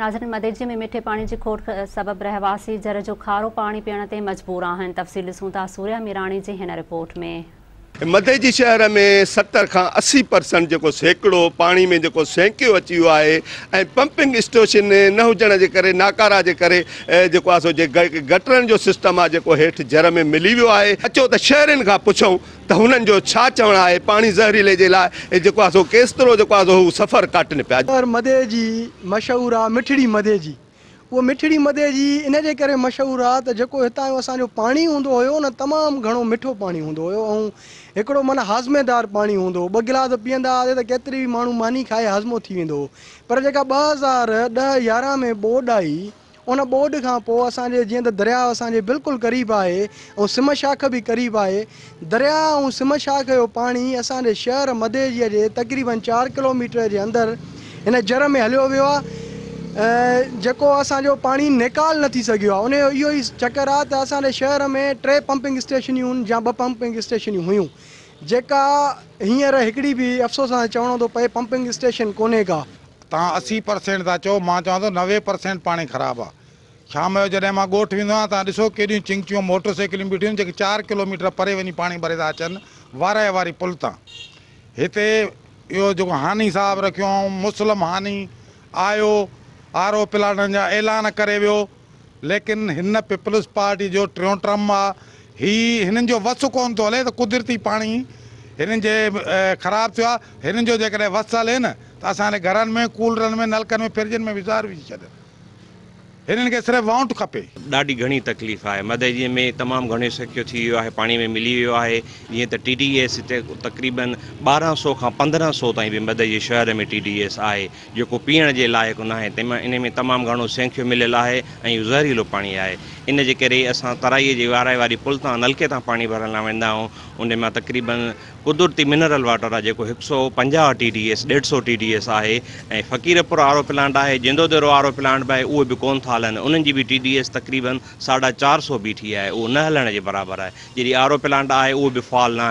नाज़रीन, मदئجي में मिठे पानी की खोट सबब रहवासी जर जो खारो पानी पीअण ते मजबूर आहिनि। तफ़सील ॾिसूं था सूर्या मीराणी जी हिन रिपोर्ट में। मदئجي शहर में 70 खां 80% जेको सैकड़ो पानी में जेको सेंकियो अची वियो आहे ऐं पंपिंग स्टेशन न हुजण जे करे नाकारा जे करे जेको आहे सो जे गटरनि जो सिस्टम आहे जेको हेठि जर में मिली वियो आहे। अचो त शहरनि खां पुछूं त हुननि जो छा चवणु आहे पाणी ज़हरीले जे लाइ जेको आहे सो केतिरो जेको आहे सो सफ़र काटनि पिया। मदئجي मशहूरु आहे मिठड़ी मदئجي। वो मिठड़ी मदئجي इन जे करे मशहूरु आहे त जेको हितां जो असांजो पाणी हूंदो हुयो न तमामु घणो मिठो पाणी हूंदो हुयो ऐं हिकिड़ो माना हाज़मेदार पाणी हूंदो। 2 गिलास पीअंदा हुआसीं त केतिरी बि माण्हू मानी खाए हाज़मो थी वेंदो। पर जेका 2010-11 में ॿोॾि आई उन ॿोॾि खां पोइ असांजे जीअं त दरिया असांजे बिल्कुलु क़रीब आहे ऐं सिम शाख बि क़रीब आहे। दरिया ऐं सिम शाख जो पाणी असांजे शहर मदئجي जे तक़रीबन 4 किलोमीटर जे अंदरि हिन जर में हलियो वियो आहे। जेको असांजो पाणी निकाल न थी सघियो आहे। उन जो इहो ई चकर आहे त असांजे शहर में 3 पंपिंग स्टेशनियूं या 2 पंपिंग स्टेशनियूं हुयूं जेका हींअर हिकिड़ी बि अफ़सोस सां चवणो थो पए पंपिंग स्टेशन कोन्हे का। तव्हां 80% था चओ, मां चवां थो 90% पाणी ख़राबु आहे। शाम जो जॾहिं मां ॻोठ वेंदो आहियां तव्हां ॾिसो केॾियूं चिंकियूं मोटरसाइकिलूं बीठियूं आहिनि जेके 4 किलोमीटर परे वञी पाणी भरे था अचनि वाराए वारी पुल तां। हिते इहो जेको हानी साहब रखियो मुस्लिम हानी आयो आरो प्लांटनि जा ऐलान करे वियो, लेकिन हिन पीपल्स पार्टी जो 3 टर्म आहे। हिननि जो वस कोन थो हले त कुदरती पाणी हिननि जे ख़राबु थियो आहे। हिननि जो जेकॾहिं वस हले न त असांजे घरनि में कूलरनि में नलकनि में फ्रिजनि में विज़ार विझी छॾनि। हिननि खे सिर्फ़ु वाउंट खपे। ॾाढी घणी तकलीफ़ आहे। मदئجي में तमामु घणो सेकियो थी वियो आहे, पाणी में मिली वियो आहे। जीअं त TDS हिते तक़रीबन 1200 खां 1500 ताईं बि मदئجي शहर में TDS आहे जेको पीअण जे लाइक़ु न आहे। इन में तमामु घणो सेंकियो मिलियल आहे ऐं ज़हरीलो पाणी आहे। इन जे करे असां तराईअ जी वाराए वारी पुल तां नलके तां पाणी भरण लाइ वेंदा आहियूं। उन मां तक़रीबन कुदरती मिनरल वाटर आहे जेको 150 TDS 150 TDS आहे ऐं फ़क़ीरपुर आरो प्लांट आहे, जिंदोदेरो आरो प्लांट बि आहे, उहे बि कोन था हलनि। उन्हनि जी बि TDS तक़रीबन 450 बीठी आहे, उहो न हलण जे बराबरि आहे। जहिड़ी आरो प्लांट आहे उहो बि फ़ाल न आहे।